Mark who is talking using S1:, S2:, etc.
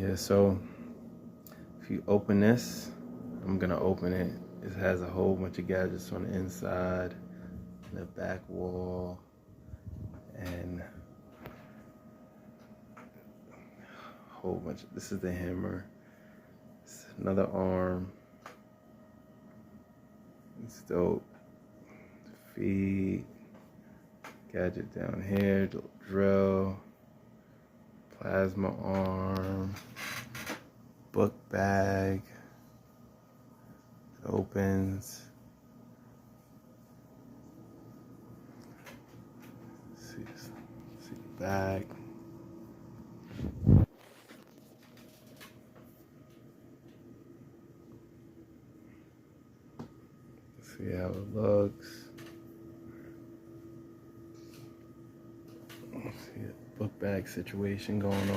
S1: Yeah, so if you open this, I'm gonna open it. It has a whole bunch of gadgets on the inside, and the back wall, and a whole bunch of, this is the hammer. It's another arm. It's dope. Feet, gadget down here, drill, plasma arm, book bag. It opens. See the back. See how it looks. See a book bag situation going